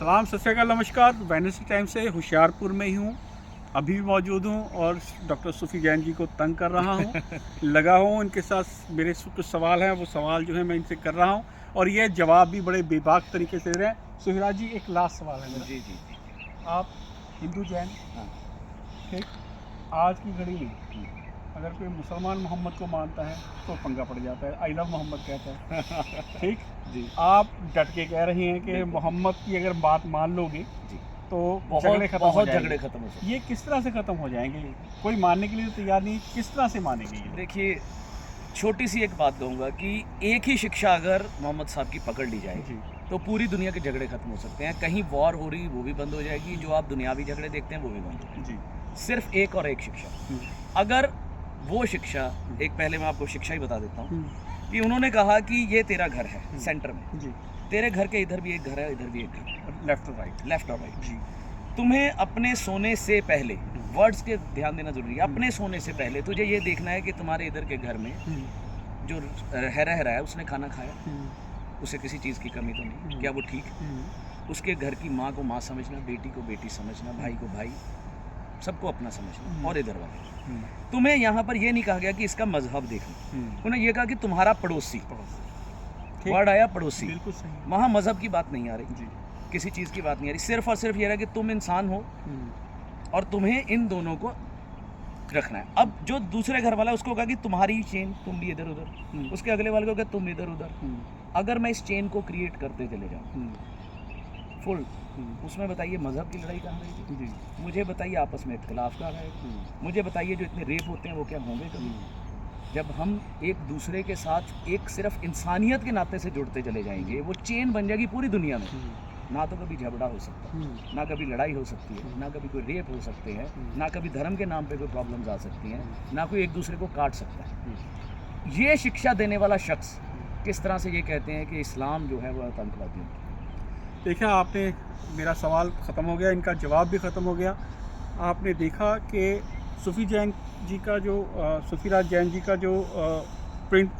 सलाम, सत श्री अकाल, नमस्कार। वेडनेसडे टाइम से होशियारपुर में ही हूँ, अभी भी मौजूद हूँ और डॉक्टर सूफी जैन जी को तंग कर रहा हूँ। लगा हूँ इनके साथ, मेरे कुछ सवाल हैं, वो सवाल जो है मैं इनसे कर रहा हूँ और ये जवाब भी बड़े बेबाक तरीके से दे रहे हैं। सूफीराज जी, एक लास्ट सवाल है मेरा। जी जी जी। आप हिंदू जैन, हाँ। ठीक, आज की घड़ी में अगर कोई मुसलमान मोहम्मद को मानता है तो पंगा पड़ जाता है, आई लव मोहम्मद कहता है, ठीक। जी। आप डट के कह रही हैं कि बिल्कुल। मोहम्मद की अगर बात मान लोगे जी। तो बहुत बहुत झगड़े खत्म हो सकते हैं। ये किस तरह से ख़त्म हो जाएंगे? कोई मानने के लिए तो तैयार नहीं, किस तरह से मानेंगे ये लोग? देखिए, छोटी सी एक बात कहूँगा कि एक ही शिक्षा अगर मोहम्मद साहब की पकड़ ली जाए जी। तो पूरी दुनिया के झगड़े खत्म हो सकते हैं। कहीं वॉर हो रही वो भी बंद हो जाएगी, जो आप दुनियावी झगड़े देखते हैं वो भी बंद हो जाएगी। जी। सिर्फ एक और एक शिक्षा। अगर वो शिक्षा, एक पहले मैं आपको शिक्षा ही बता देता हूँ कि उन्होंने कहा कि ये तेरा घर है सेंटर में, जी। तेरे घर के इधर भी एक घर है, इधर भी एक घर है, लेफ्ट और राइट। लेफ्ट और राइट। जी। तुम्हें अपने सोने से पहले, वर्ड्स के ध्यान देना जरूरी है, अपने सोने से पहले तुझे ये देखना है कि तुम्हारे इधर के घर में जो रह रहा है उसने खाना खाया, उसे किसी चीज़ की कमी तो नहीं, क्या वो ठीक है? उसके घर की माँ को माँ समझना, बेटी को बेटी समझना, भाई को भाई, सबको अपना समझना। और इधर वाले तुम्हें यहाँ पर ये नहीं कहा गया कि इसका मजहब देखना, उन्हें ये कहा कि तुम्हारा पड़ोसी, वर्ड आया पड़ोसी, बिल्कुल सही। वहाँ मजहब की बात नहीं आ रही जी। किसी चीज़ की बात नहीं आ रही, सिर्फ और सिर्फ ये रहा कि तुम इंसान हो और तुम्हें इन दोनों को रखना है। अब जो दूसरे घर वाला है उसको कहा कि तुम्हारी चेन, तुम भी इधर उधर, उसके अगले वाले को कहा तुम इधर उधर। अगर मैं इस चेन को क्रिएट करते चले जाऊँ फुल, उसमें बताइए मजहब की लड़ाई कहाँ रहेगी? मुझे बताइए आपस में इख्तिलाफ कहाँ रहेगा? मुझे बताइए जो इतने रेप होते हैं वो क्या होंगे कभी? जब हम एक दूसरे के साथ एक सिर्फ इंसानियत के नाते से जुड़ते चले जाएंगे, वो चेन बन जाएगी पूरी दुनिया में। ना तो कभी झगड़ा हो सकता है, ना कभी लड़ाई हो सकती है, ना कभी कोई रेप हो सकते हैं, ना कभी धर्म के नाम पे कोई प्रॉब्लम्स आ सकती हैं, ना कोई एक दूसरे को काट सकता है। ये शिक्षा देने वाला शख्स किस तरह से ये कहते हैं कि इस्लाम जो है वो आतंकवादियों की? देखिए, आपने, मेरा सवाल ख़त्म हो गया, इनका जवाब भी ख़त्म हो गया। आपने देखा कि सूफी जैन जी का जो सूफीराज जैन जी का जो प्रिंट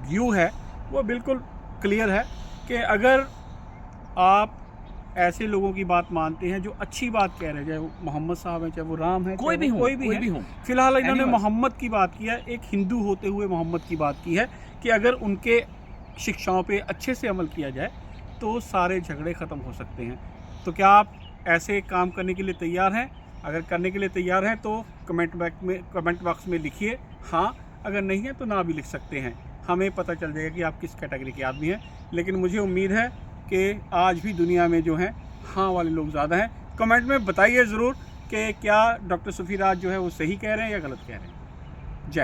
व्यू है वो बिल्कुल क्लियर है कि अगर आप ऐसे लोगों की बात मानते हैं जो अच्छी बात कह रहे हैं, चाहे वो मोहम्मद साहब हैं, चाहे वो राम है, कोई भी हो, कोई भी हो। फिलहाल इन्होंने Animals. मोहम्मद की बात की है, एक हिंदू होते हुए मोहम्मद की बात की है कि अगर उनके शिक्षाओं पे अच्छे से अमल किया जाए तो सारे झगड़े ख़त्म हो सकते हैं। तो क्या आप ऐसे काम करने के लिए तैयार हैं? अगर करने के लिए तैयार हैं तो कमेंट बॉक्स में लिखिए हाँ, अगर नहीं है तो ना भी लिख सकते हैं, हमें पता चल जाएगा कि आप किस कैटेगरी के आदमी हैं। लेकिन मुझे उम्मीद है कि आज भी दुनिया में जो हैं हाँ वाले लोग ज़्यादा हैं। कमेंट में बताइए ज़रूर कि क्या डॉक्टर सूफीराज जो है वो सही कह रहे हैं या गलत कह रहे हैं। जय हिंद।